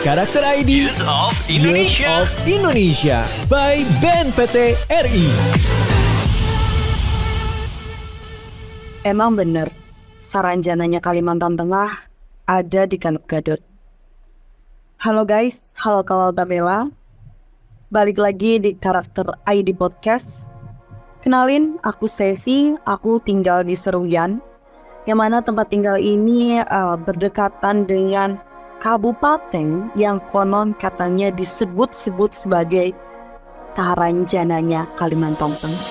Karakter ID Youth of Indonesia. Youth of Indonesia by BNPT RI. Emang bener, Saranjananya Kalimantan Tengah ada di Kaleb Gadot. Halo guys, halo kawal Tabela. Balik lagi di Karakter ID Podcast. Kenalin, aku Sevi, aku tinggal di Seruyan, yang mana tempat tinggal ini berdekatan dengan kabupaten yang konon katanya disebut-sebut sebagai Saranjananya Kalimantan Tengah.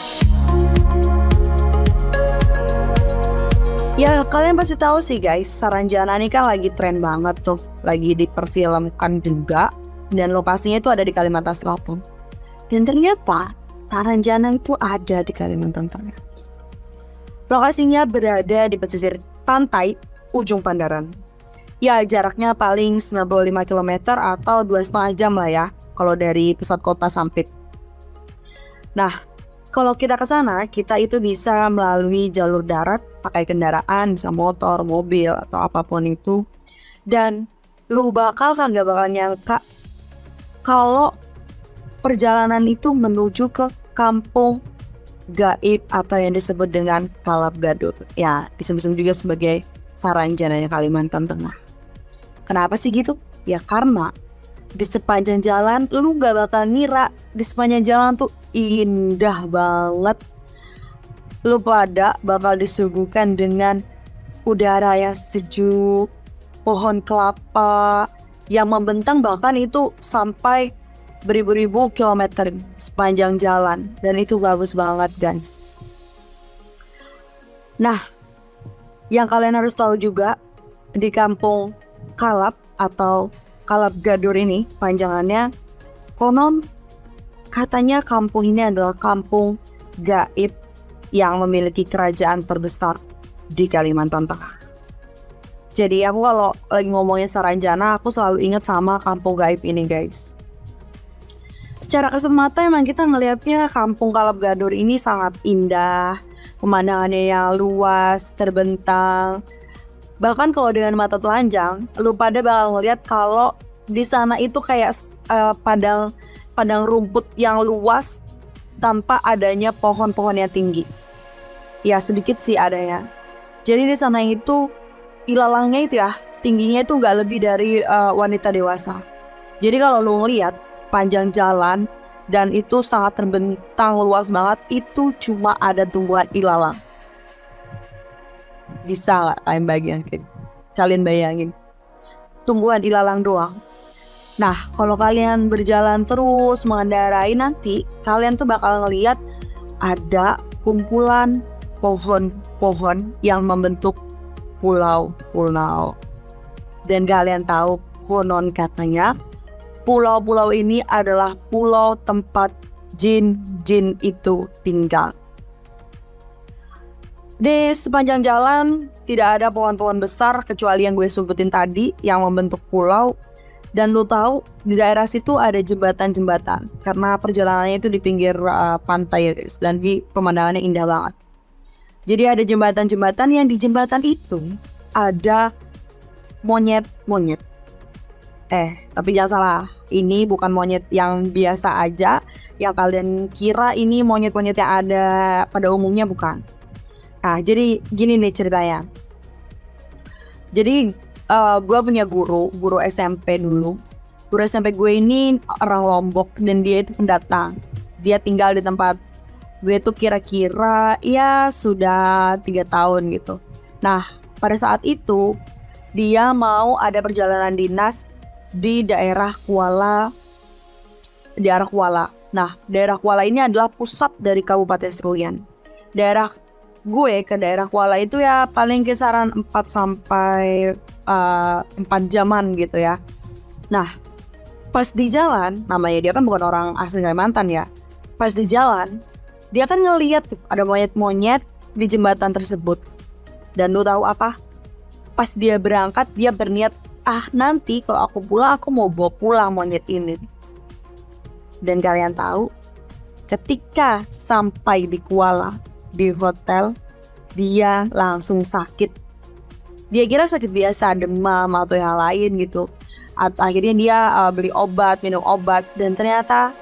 Ya, kalian pasti tahu sih guys, Saranjana ini kan lagi tren banget tuh, lagi diperfilmkan juga, dan lokasinya itu ada di Kalimantan Selatan. Dan ternyata Saranjana itu ada di Kalimantan Tengah. Lokasinya berada di pesisir pantai ujung Pandaran. Ya, jaraknya paling 95 km atau 2,5 jam lah ya, kalau dari pusat kota Sampit. Nah, kalau kita ke sana, kita itu bisa melalui jalur darat, pakai kendaraan, bisa motor, mobil, atau apapun itu. Dan lu gak bakal nyangka kalau perjalanan itu menuju ke kampung gaib atau yang disebut dengan Kaleb Gadot. Ya, disebut juga sebagai Saranjananya Kalimantan Tengah. Kenapa sih gitu? Ya karena di sepanjang jalan lu gak bakal ngira di sepanjang jalan tuh indah banget. Lu pada bakal disuguhkan dengan udara yang sejuk, pohon kelapa yang membentang bahkan itu sampai beribu-ribu kilometer sepanjang jalan, dan itu bagus banget guys. Nah, yang kalian harus tahu juga, di kampung Kaleb atau Kaleb Gadot ini panjangannya, konon katanya kampung ini adalah kampung gaib yang memiliki kerajaan terbesar di Kalimantan Tengah. Jadi aku kalau lagi ngomongin Saranjana, aku selalu ingat sama kampung gaib ini guys. Secara kasat mata emang kita ngelihatnya kampung Kaleb Gadot ini sangat indah, pemandangannya yang luas, terbentang. Bahkan kalau dengan mata telanjang, lu pada bakal ngelihat kalau di sana itu kayak padang rumput yang luas tanpa adanya pohon-pohon yang tinggi. Ya sedikit sih adanya. Jadi di sana itu ilalangnya itu ya tingginya itu nggak lebih dari wanita dewasa. Jadi kalau lu ngelihat sepanjang jalan dan itu sangat terbentang luas banget, itu cuma ada tumbuhan ilalang. Bisa nggak kalian bayangin tumbuhan ilalang doang. Nah, kalau kalian berjalan terus mengendarai nanti, kalian tuh bakal ngelihat ada kumpulan pohon-pohon yang membentuk pulau-pulau. Dan kalian tahu, konon katanya pulau-pulau ini adalah pulau tempat jin-jin itu tinggal. Di sepanjang jalan tidak ada pohon-pohon besar kecuali yang gue sebutin tadi yang membentuk pulau. Dan lu tahu di daerah situ ada jembatan-jembatan karena perjalanannya itu di pinggir pantai ya guys, dan di pemandangannya indah banget. Jadi ada jembatan-jembatan yang di jembatan itu ada monyet-monyet. Tapi jangan salah, ini bukan monyet yang biasa aja yang kalian kira ini monyet-monyet yang ada pada umumnya, bukan. Nah, jadi gini nih ceritanya. Jadi gue punya guru SMP dulu. Guru SMP gue ini orang Lombok dan dia itu pendatang. Dia tinggal di tempat gue tuh kira-kira ya sudah 3 tahun gitu. Nah, pada saat itu dia mau ada perjalanan dinas di daerah Kuala. Nah, daerah Kuala ini adalah pusat dari Kabupaten Seruyan. Daerah gue ke daerah Kuala itu ya paling kisaran 4 sampai 4 jaman gitu ya. Nah, pas di jalan, namanya dia kan bukan orang asli Kalimantan ya. Pas di jalan, dia kan ngeliat tuh ada monyet-monyet di jembatan tersebut. Dan lu tahu apa? Pas dia berangkat, dia berniat, nanti kalau aku pulang, aku mau bawa pulang monyet ini. Dan kalian tahu, ketika sampai di Kuala, di hotel, dia langsung sakit. Dia kira sakit biasa, demam atau yang lain gitu. Akhirnya dia beli obat, minum obat, dan ternyata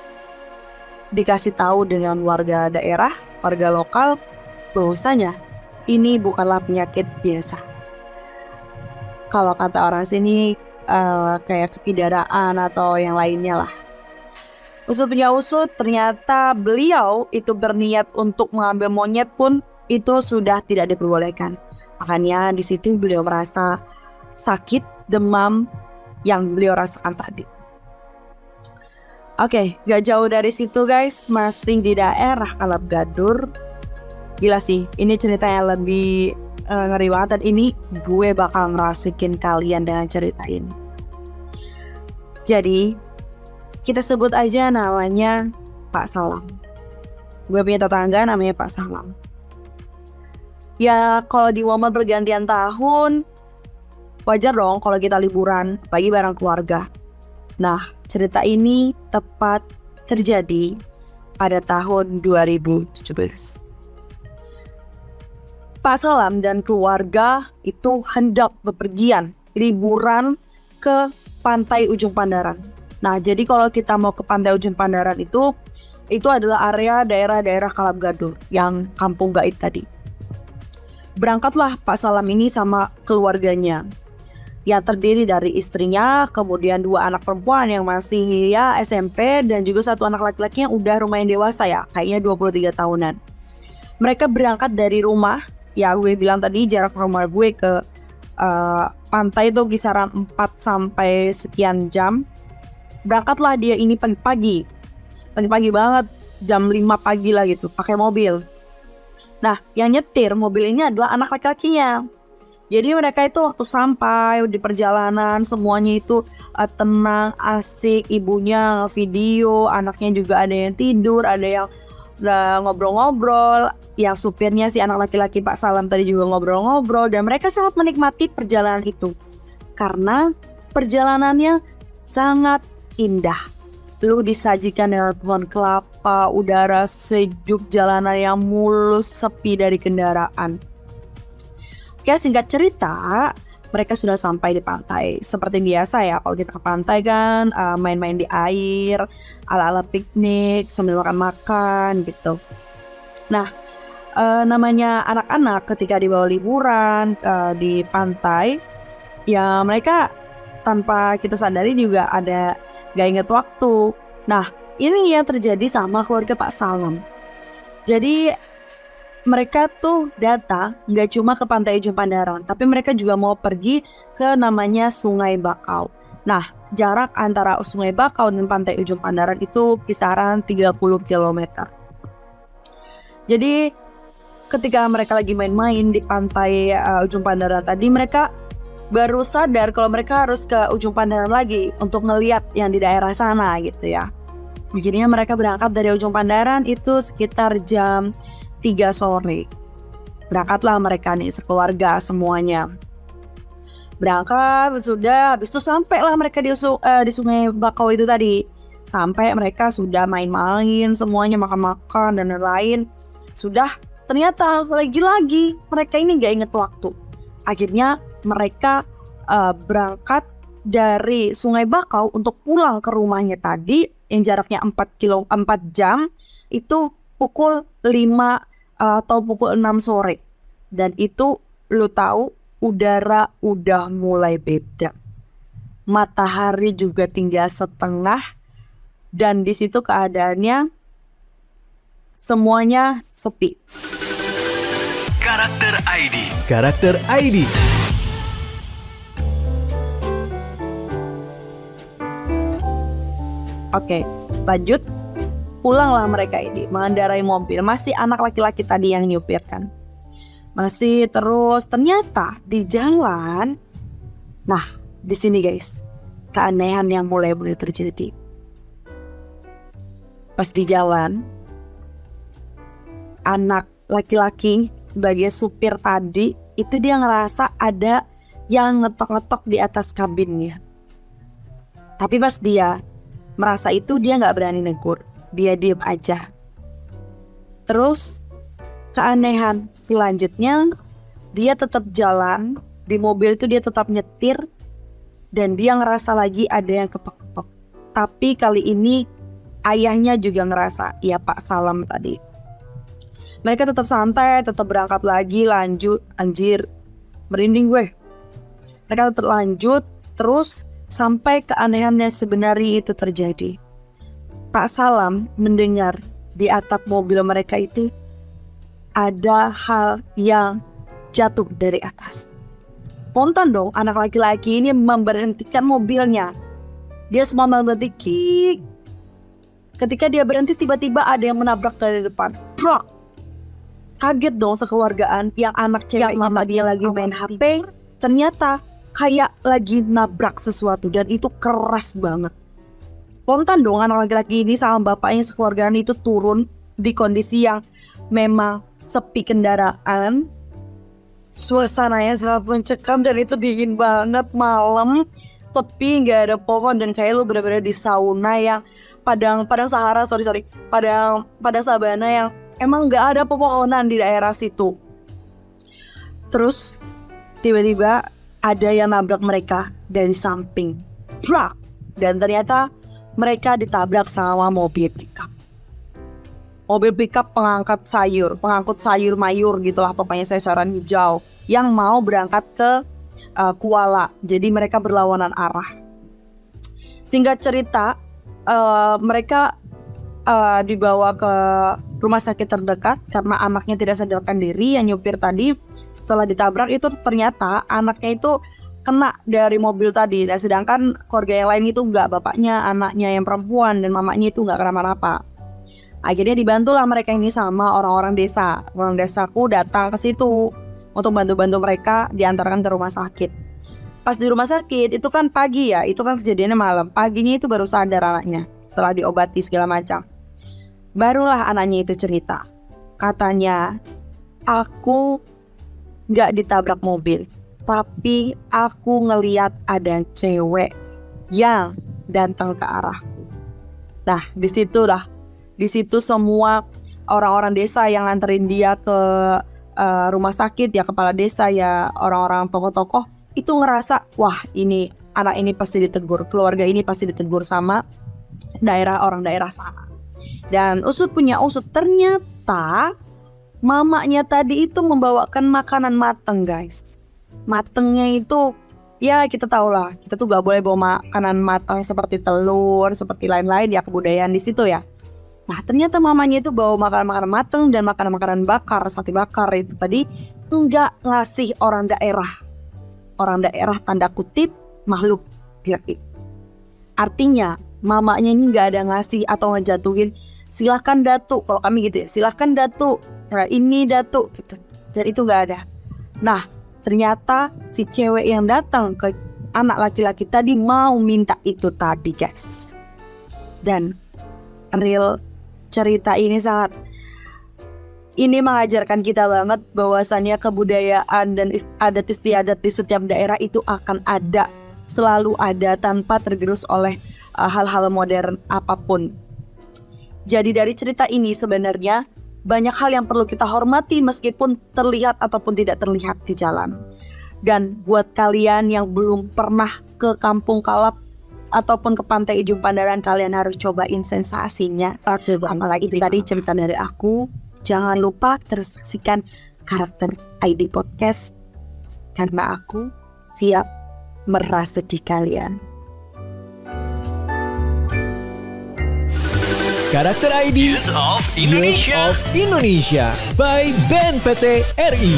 dikasih tahu dengan warga daerah, warga lokal, bahwasanya ini bukanlah penyakit biasa. Kalau kata orang sini kayak kepidaraan atau yang lainnya lah. Usut punya usut, ternyata beliau itu berniat untuk mengambil monyet pun itu sudah tidak diperbolehkan. Makanya di situ beliau merasa sakit, demam yang beliau rasakan tadi. Oke, gak jauh dari situ guys, masih di daerah Kalab Gadur. Gila sih, ini ceritanya lebih ngeri banget, dan ini gue bakal ngerasukin kalian dengan cerita ini. Jadi kita sebut aja namanya Pak Salam. Gue punya tetangga namanya Pak Salam. Ya kalau di momen pergantian tahun wajar dong kalau kita liburan, apalagi bareng keluarga. Nah, cerita ini tepat terjadi pada tahun 2017. Pak Salam dan keluarga itu hendak bepergian liburan ke Pantai Ujung Pandaran. Nah, jadi kalau kita mau ke Pantai Ujung Pandaran itu adalah area daerah-daerah Kalab Gadur yang Kampung Gaib tadi. Berangkatlah Pak Salam ini sama keluarganya, yang terdiri dari istrinya, kemudian 2 anak perempuan yang masih ya SMP, dan juga 1 anak laki-laki yang udah lumayan dewasa ya, kayaknya 23 tahunan. Mereka berangkat dari rumah, ya gue bilang tadi jarak rumah gue ke pantai itu kisaran 4 sampai sekian jam. Berangkatlah dia ini pagi-pagi banget, jam 5 pagi lah gitu, pakai mobil. Nah, yang nyetir mobil ini adalah anak laki-lakinya. Jadi mereka itu waktu sampai di perjalanan semuanya itu tenang, asik, ibunya video, anaknya juga ada yang tidur, ada yang ngobrol-ngobrol, yang supirnya si anak laki-laki Pak Salam tadi juga ngobrol-ngobrol, dan mereka sangat menikmati perjalanan itu karena perjalanannya sangat indah. Lu disajikan dengan pohon kelapa, udara sejuk, jalanan yang mulus, sepi dari kendaraan. Oke, singkat cerita, mereka sudah sampai di pantai. Seperti biasa ya, kalau kita ke pantai kan main-main di air, ala-ala piknik, sambil makan-makan gitu. Nah, namanya anak-anak ketika dibawa liburan di pantai, ya mereka tanpa kita sadari juga ada gak inget waktu. Nah, ini yang terjadi sama keluarga Pak Salam. Jadi mereka tuh datang gak cuma ke Pantai Ujung Pandaran, tapi mereka juga mau pergi ke namanya Sungai Bakau. Nah, jarak antara Sungai Bakau dan Pantai Ujung Pandaran itu kisaran 30 km. Jadi ketika mereka lagi main-main di Pantai Ujung Pandaran tadi, mereka baru sadar kalau mereka harus ke Ujung Pandaran lagi untuk ngeliat yang di daerah sana gitu ya. Akhirnya mereka berangkat dari Ujung Pandaran itu sekitar jam 3 sore. Berangkatlah mereka nih sekeluarga semuanya. Berangkat sudah, habis itu sampailah mereka di Sungai Bakau itu tadi. Sampai mereka sudah main-main semuanya, makan-makan dan lain-lain. Sudah, ternyata lagi-lagi mereka ini gak inget waktu. Akhirnya mereka berangkat dari Sungai Bakau untuk pulang ke rumahnya tadi yang jaraknya 4 jam itu pukul 5 atau pukul 6 sore. Dan itu lu tahu udara udah mulai beda. Matahari juga tinggal setengah, dan di situ keadaannya semuanya sepi. Karakter ID. Oke, lanjut. Pulanglah mereka ini mengendarai mobil. Masih anak laki-laki tadi yang nyupir kan. Masih terus, ternyata di jalan. Nah, di sini guys, keanehan yang mulai terjadi. Pas di jalan, anak laki-laki sebagai supir tadi itu dia ngerasa ada yang ngetok-ngetok di atas kabinnya. Tapi pas dia merasa itu, dia gak berani negur, dia diem aja. Terus keanehan selanjutnya, dia tetap jalan di mobil itu, dia tetap nyetir, dan dia ngerasa lagi ada yang ketok-ketok. Tapi kali ini ayahnya juga ngerasa, ya Pak Salam tadi. Mereka tetap santai, tetap berangkat lagi, lanjut. Anjir, merinding gue. Mereka tetap lanjut, terus sampai keanehannya sebenarnya itu terjadi. Pak Salam mendengar di atap mobil mereka itu ada hal yang jatuh dari atas. Spontan dong anak laki-laki ini memberhentikan mobilnya. Dia spontan berhenti. Ketika dia berhenti, tiba-tiba ada yang menabrak dari depan. Brak! Kaget dong sekeluargaan, yang anak cewek mama dia lagi main HP, ternyata kayak lagi nabrak sesuatu dan itu keras banget. Spontan dong anak laki-laki ini sama bapaknya sekeluargaan itu turun di kondisi yang memang sepi kendaraan. Suasananya sangat mencekam dan itu dingin banget, malam, sepi, nggak ada pohon dan kayak lu bener-bener di sauna yang padang Sahara, padang sabana yang emang nggak ada pepohonan di daerah situ. Terus tiba-tiba ada yang nabrak mereka dari samping, brak, dan ternyata mereka ditabrak sama mobil pickup. Mobil pickup pengangkut sayur mayur gitulah, pokoknya saran hijau yang mau berangkat ke Kuala. Jadi mereka berlawanan arah. Singkat cerita, mereka dibawa ke rumah sakit terdekat karena anaknya tidak sadarkan diri. Yang nyupir tadi setelah ditabrak itu ternyata anaknya itu kena dari mobil tadi. Dan sedangkan keluarga yang lain itu enggak, bapaknya, anaknya yang perempuan dan mamanya itu enggak kenapa-napa. Akhirnya dibantulah mereka ini sama orang-orang desa. Orang desaku datang ke situ untuk bantu-bantu mereka, diantarkan ke rumah sakit. Pas di rumah sakit itu kan pagi ya, itu kan kejadiannya malam. Paginya itu baru sadar anaknya setelah diobati segala macam. Barulah anaknya itu cerita. Katanya, aku gak ditabrak mobil, tapi aku ngeliat ada cewek yang datang ke arahku. Nah, di situ semua orang-orang desa yang nganterin dia ke rumah sakit, ya kepala desa, ya orang-orang tokoh-tokoh itu ngerasa, wah ini anak ini pasti ditegur, keluarga ini pasti ditegur sama orang daerah sana. Dan usut ternyata mamanya tadi itu membawakan makanan mateng, guys. Matengnya itu, ya kita tahu lah, kita tuh gak boleh bawa makanan matang seperti telur, seperti lain-lain ya, kebudayaan di situ ya. Nah ternyata mamanya itu bawa makanan-makanan mateng dan makanan-makanan bakar, sate bakar itu tadi enggak ngasih orang daerah tanda kutip makhluk gaib. Artinya mamanya ini enggak ada ngasih atau ngejatuhin silakan datuk, kalau kami gitu ya, silakan datuk, nah, ini datuk gitu, dan itu enggak ada. Nah ternyata si cewek yang datang ke anak laki-laki tadi mau minta itu tadi, guys. Dan real cerita ini mengajarkan kita banget bahwasannya kebudayaan dan adat istiadat di setiap daerah itu akan ada, selalu ada tanpa tergerus oleh hal-hal modern apapun. Jadi dari cerita ini sebenarnya banyak hal yang perlu kita hormati meskipun terlihat ataupun tidak terlihat di jalan. Dan buat kalian yang belum pernah ke Kampung Kalap ataupun ke Pantai Ujung Pandaran, kalian harus cobain sensasinya. Apalagi tadi cerita dari aku. Jangan lupa terus saksikan Karakter ID Podcast, karena aku siap merasuki kalian. Karakter ID Youth of Indonesia by BNPT RI.